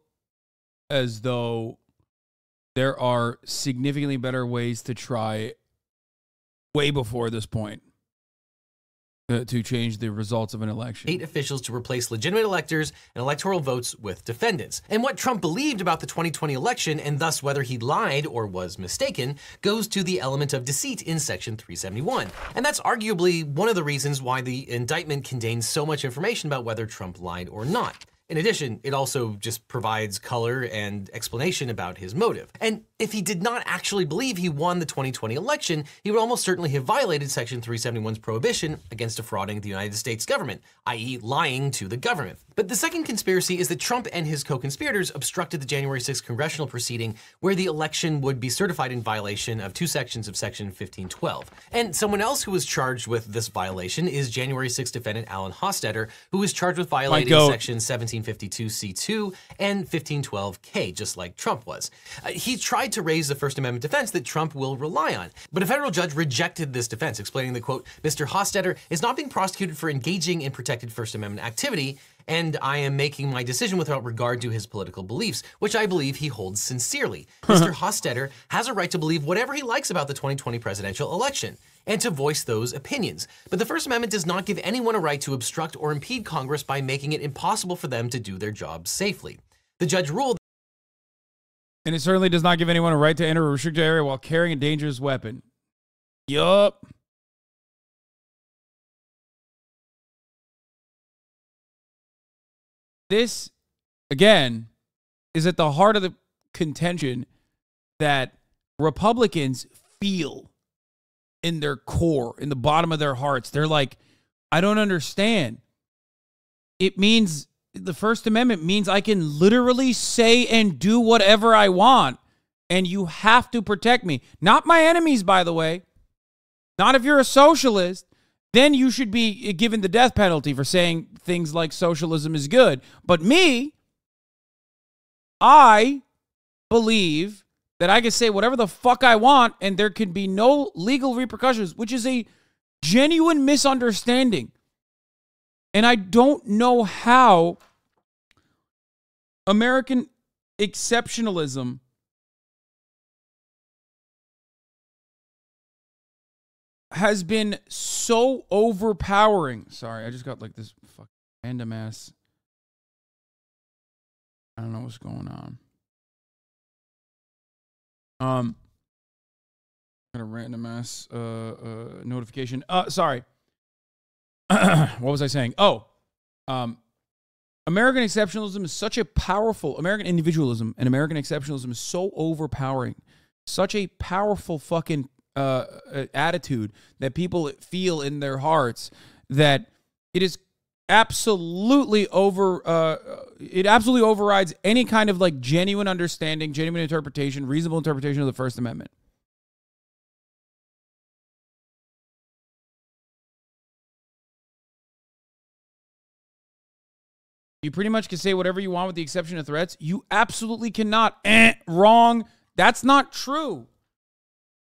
as though there are significantly better ways to try way before this point to change the results of an election. 8 officials to replace legitimate electors and electoral votes with defendants. And what Trump believed about the 2020 election, and thus whether he lied or was mistaken, goes to the element of deceit in Section 371. And that's arguably one of the reasons why the indictment contains so much information about whether Trump lied or not. In addition, it also just provides color and explanation about his motive. And if he did not actually believe he won the 2020 election, he would almost certainly have violated Section 371's prohibition against defrauding the United States government, i.e. lying to the government. But the second conspiracy is that Trump and his co-conspirators obstructed the January 6th congressional proceeding where the election would be certified in violation of 2 sections of Section 1512. And someone else who was charged with this violation is January 6th defendant Alan Hostetter, who was charged with violating Section 1752C2 and 1512K, just like Trump was. He tried to raise the First Amendment defense that Trump will rely on, but a federal judge rejected this defense, explaining that, quote, "Mr. Hostetter is not being prosecuted for engaging in protected First Amendment activity, and I am making my decision without regard to his political beliefs, which I believe he holds sincerely. Mr. Hostetter has a right to believe whatever he likes about the 2020 presidential election and to voice those opinions. But the First Amendment does not give anyone a right to obstruct or impede Congress by making it impossible for them to do their jobs safely." The judge ruled, and it certainly does not give anyone a right to enter a restricted area while carrying a dangerous weapon. Yup. This, again, is at the heart of the contention that Republicans feel in their core, in the bottom of their hearts. They're like, I don't understand. It means, the First Amendment means I can literally say and do whatever I want, and you have to protect me. Not my enemies, by the way. Not if you're a socialist. Then you should be given the death penalty for saying things like socialism is good. But me, I believe that I can say whatever the fuck I want and there can be no legal repercussions, which is a genuine misunderstanding. And I don't know how American exceptionalism has been so overpowering. Sorry, I just got like this fucking random ass. I don't know what's going on. Got a random ass notification. Sorry. What was I saying? American exceptionalism is such a powerful, American individualism and American exceptionalism is so overpowering. Such a powerful fucking attitude that people feel in their hearts, that it is absolutely it absolutely overrides any kind of like genuine understanding, genuine interpretation, reasonable interpretation of the First Amendment. You pretty much can say whatever you want with the exception of threats. You absolutely cannot. Wrong. That's not true.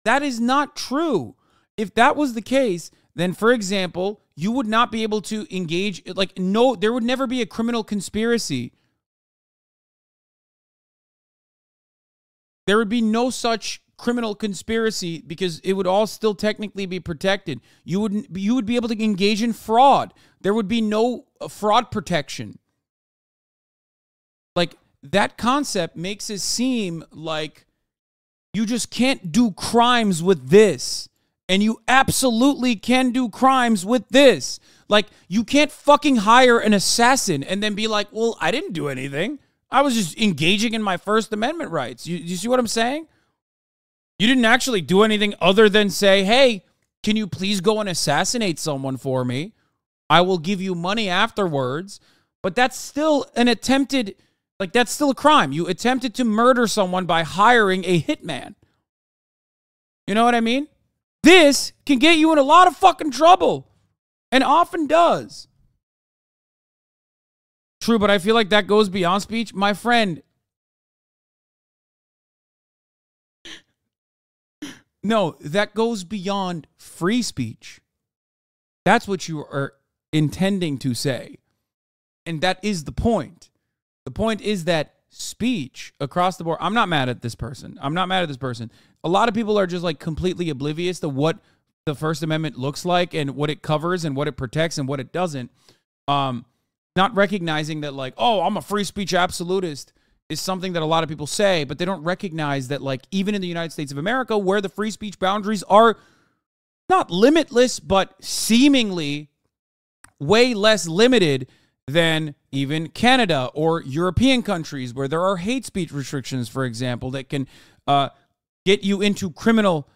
That is not true. If that was the case, then, for example, you would not be able to engage, like, no, there would never be a criminal conspiracy. There would be no such criminal conspiracy because it would all still technically be protected. You would be able to engage in fraud. There would be no fraud protection. Like, that concept makes it seem like you just can't do crimes with this. And you absolutely can do crimes with this. Like, you can't fucking hire an assassin and then be like, well, I didn't do anything. I was just engaging in my First Amendment rights. You see what I'm saying? You didn't actually do anything other than say, hey, can you please go and assassinate someone for me? I will give you money afterwards. But that's still an attempted... Like, that's still a crime. You attempted to murder someone by hiring a hitman. You know what I mean? This can get you in a lot of fucking trouble. And often does. True, but I feel like that goes beyond speech. My friend. No, that goes beyond free speech. That's what you are intending to say. And that is the point. The point is that speech across the board, I'm not mad at this person. I'm not mad at this person. A lot of people are just like completely oblivious to what the First Amendment looks like and what it covers and what it protects and what it doesn't. Not recognizing that like, oh, I'm a free speech absolutist is something that a lot of people say, but they don't recognize that like even in the United States of America, where the free speech boundaries are not limitless, but seemingly way less limited than even Canada or European countries where there are hate speech restrictions, for example, that can get you into criminal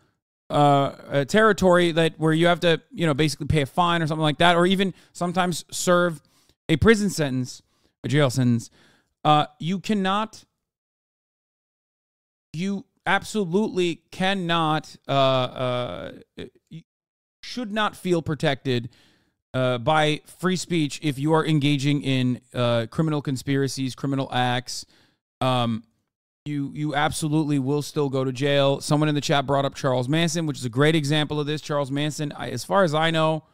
territory where you have to, basically pay a fine or something like that, or even sometimes serve a prison sentence, a jail sentence. You absolutely cannot, should not feel protected by free speech if you are engaging in criminal conspiracies, criminal acts. You absolutely will still go to jail. Someone in the chat brought up Charles Manson, which is a great example of this. Charles Manson, as far as I know,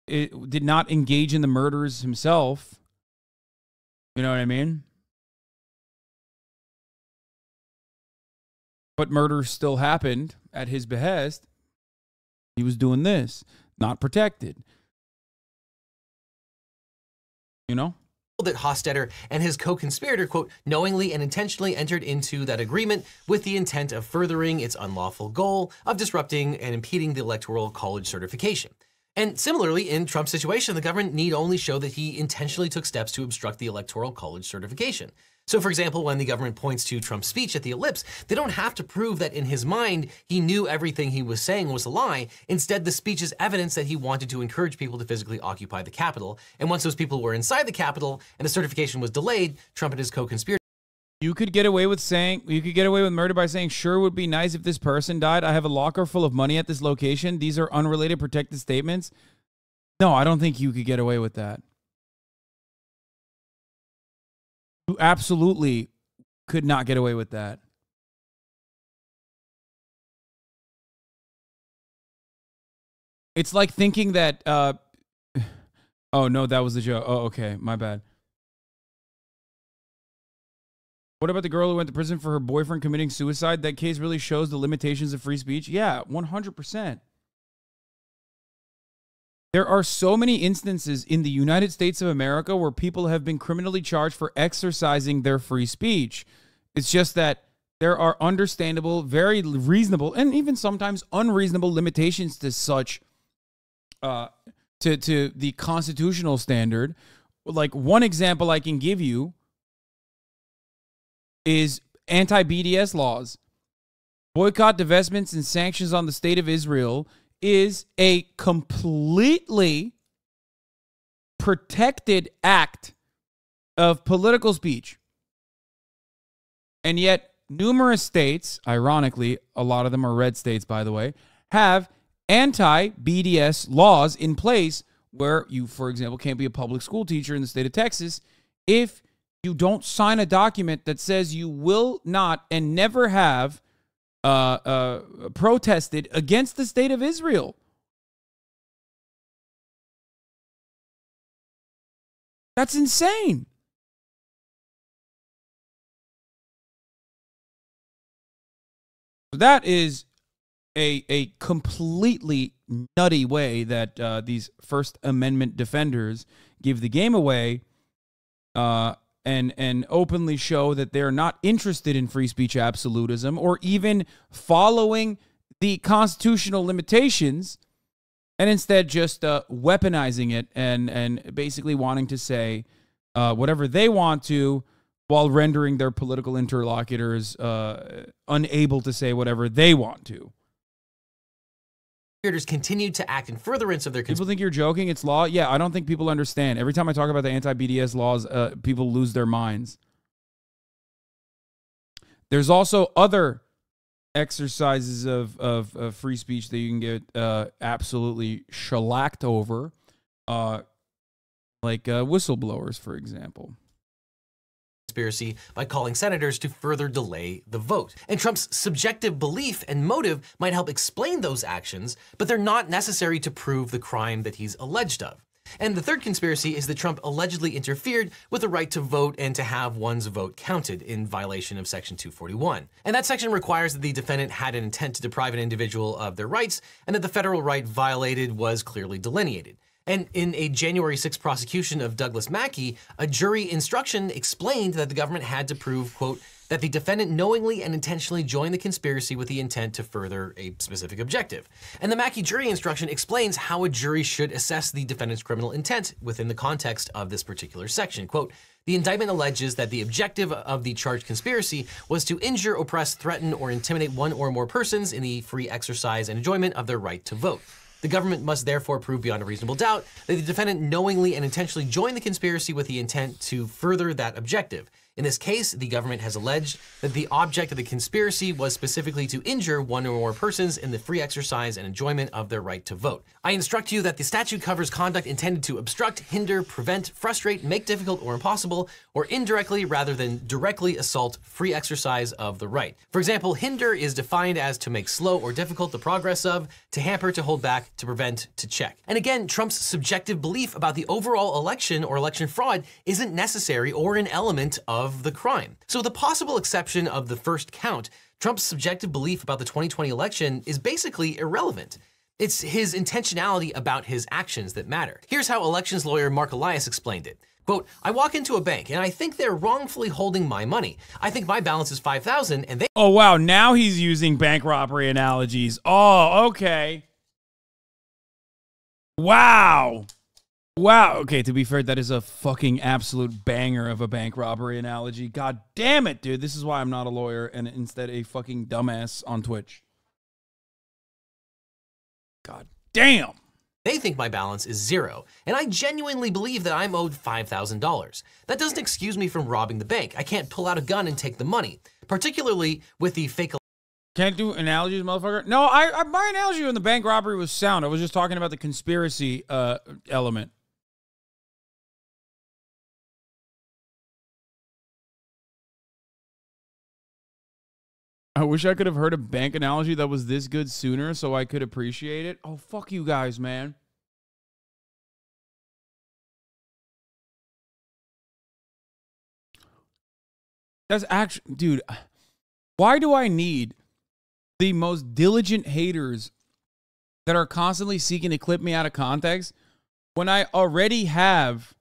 it did not engage in the murders himself. You know what I mean? But murder still happened at his behest. He was doing this, not protected. You know? That Hofstadter and his co-conspirator, quote, knowingly and intentionally entered into that agreement with the intent of furthering its unlawful goal of disrupting and impeding the Electoral College certification. And similarly, in Trump's situation, the government need only show that he intentionally took steps to obstruct the Electoral College certification. So, for example, when the government points to Trump's speech at the Ellipse, they don't have to prove that in his mind he knew everything he was saying was a lie. Instead, the speech is evidence that he wanted to encourage people to physically occupy the Capitol. And once those people were inside the Capitol and the certification was delayed, Trump and his co-conspirators... You could get away with murder by saying, sure, would be nice if this person died. I have a locker full of money at this location. These are unrelated protected statements. No, I don't think you could get away with that. You absolutely could not get away with that. It's like thinking that, oh no, that was the joke. Oh, okay, my bad. What about the girl who went to prison for her boyfriend committing suicide? That case really shows the limitations of free speech. Yeah, 100%. There are so many instances in the United States of America where people have been criminally charged for exercising their free speech. It's just that there are understandable, very reasonable, and even sometimes unreasonable limitations to such, to the constitutional standard. Like one example I can give you is anti-BDS laws. Boycott, divestments, and sanctions on the state of Israel is a completely protected act of political speech. And yet, numerous states, ironically, a lot of them are red states, by the way, have anti-BDS laws in place where you, for example, can't be a public school teacher in the state of Texas if you don't sign a document that says you will not and never have protested against the state of Israel. That's insane. That is a completely nutty way that these First Amendment defenders give the game away and openly show that they're not interested in free speech absolutism or even following the constitutional limitations, and instead just weaponizing it and basically wanting to say whatever they want to while rendering their political interlocutors unable to say whatever they want to. Conspirators continued to act in furtherance of their People think you're joking. It's law. Yeah, I don't think people understand. Every time I talk about the anti-BDS laws, people lose their minds. There's also other exercises of free speech that you can get absolutely shellacked over, like whistleblowers, for example. Conspiracy by calling senators to further delay the vote. And Trump's subjective belief and motive might help explain those actions, but they're not necessary to prove the crime that he's alleged of. And the third conspiracy is that Trump allegedly interfered with the right to vote and to have one's vote counted in violation of Section 241. And that section requires that the defendant had an intent to deprive an individual of their rights and that the federal right violated was clearly delineated. And in a January 6th prosecution of Douglas Mackey, a jury instruction explained that the government had to prove, quote, that the defendant knowingly and intentionally joined the conspiracy with the intent to further a specific objective. And the Mackey jury instruction explains how a jury should assess the defendant's criminal intent within the context of this particular section. Quote, the indictment alleges that the objective of the charged conspiracy was to injure, oppress, threaten, or intimidate one or more persons in the free exercise and enjoyment of their right to vote. The government must therefore prove beyond a reasonable doubt that the defendant knowingly and intentionally joined the conspiracy with the intent to further that objective. In this case, the government has alleged that the object of the conspiracy was specifically to injure one or more persons in the free exercise and enjoyment of their right to vote. I instruct you that the statute covers conduct intended to obstruct, hinder, prevent, frustrate, make difficult or impossible, or indirectly rather than directly assault free exercise of the right. For example, hinder is defined as to make slow or difficult the progress of, to hamper, to hold back, to prevent, to check. And again, Trump's subjective belief about the overall election or election fraud isn't necessary or an element of the crime. So with the possible exception of the first count, Trump's subjective belief about the 2020 election is basically irrelevant. It's his intentionality about his actions that matter. Here's how elections lawyer Mark Elias explained it. Quote, I walk into a bank and I think they're wrongfully holding my money. I think my balance is $5,000 and they— Oh, wow. Now he's using bank robbery analogies. Oh, okay. Wow. Wow. Okay, to be fair, that is a fucking absolute banger of a bank robbery analogy. God damn it, dude. This is why I'm not a lawyer and instead a fucking dumbass on Twitch. God damn. They think my balance is $0, and I genuinely believe that I'm owed $5,000. That doesn't excuse me from robbing the bank. I can't pull out a gun and take the money, particularly with the fake— Can't do analogies, motherfucker? No, my analogy on the bank robbery was sound. I was just talking about the conspiracy element. I wish I could have heard a bank analogy that was this good sooner so I could appreciate it. Oh, fuck you guys, man. That's actually, dude, why do I need the most diligent haters that are constantly seeking to clip me out of context when I already have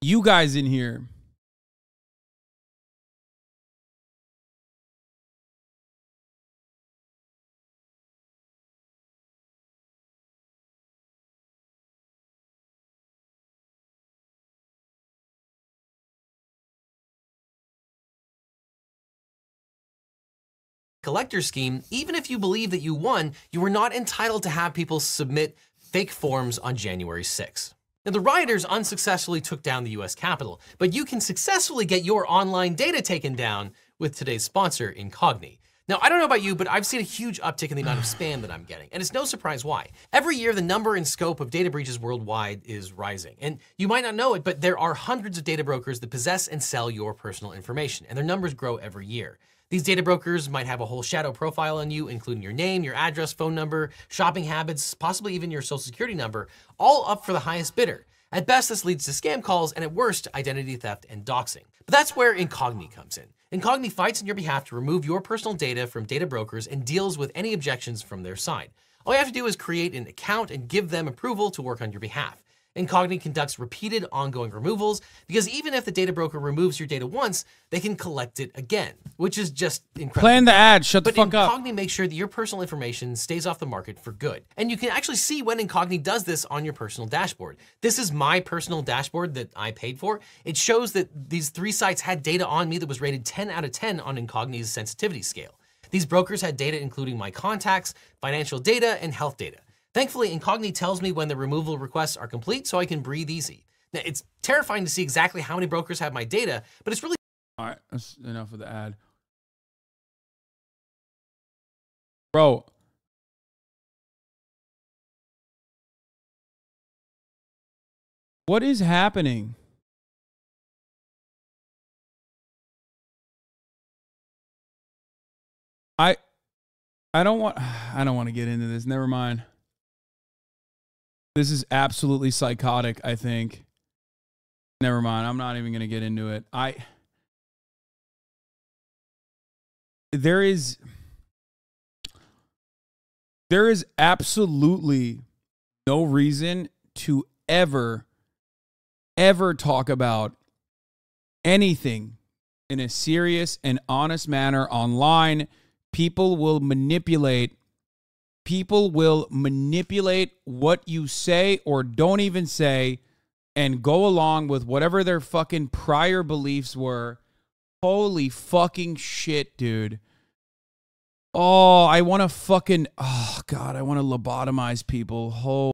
you guys in here? collector scheme, even if you believe that you won, you were not entitled to have people submit fake forms on January 6th. Now, the rioters unsuccessfully took down the US Capitol, but you can successfully get your online data taken down with today's sponsor, Incogni. Now, I don't know about you, but I've seen a huge uptick in the amount of spam that I'm getting, and it's no surprise why. Every year, the number and scope of data breaches worldwide is rising, and you might not know it, but there are hundreds of data brokers that possess and sell your personal information, and their numbers grow every year. These data brokers might have a whole shadow profile on you, including your name, your address, phone number, shopping habits, possibly even your social security number, all up for the highest bidder. At best, this leads to scam calls, and at worst, identity theft and doxing. But that's where Incogni comes in. Incogni fights on your behalf to remove your personal data from data brokers and deals with any objections from their side. All you have to do is create an account and give them approval to work on your behalf. Incogni conducts repeated ongoing removals because even if the data broker removes your data once, they can collect it again, which is just incredible. Playing the ad, shut the fuck up. But Incogni makes sure that your personal information stays off the market for good. And you can actually see when Incogni does this on your personal dashboard. This is my personal dashboard that I paid for. It shows that these 3 sites had data on me that was rated 10 out of 10 on Incogni's sensitivity scale. These brokers had data including my contacts, financial data, and health data. Thankfully, Incogni tells me when the removal requests are complete so I can breathe easy. Now, it's terrifying to see exactly how many brokers have my data, but it's really— All right, that's enough of the ad. Bro. What is happening? I don't want to get into this. Never mind. This is absolutely psychotic, I think. Never mind. I'm not even going to get into it. There is absolutely no reason to ever talk about anything in a serious and honest manner online. People will manipulate what you say or don't even say and go along with whatever their fucking prior beliefs were. Holy fucking shit, dude. Oh, I want to fucking, oh God, I want to lobotomize people.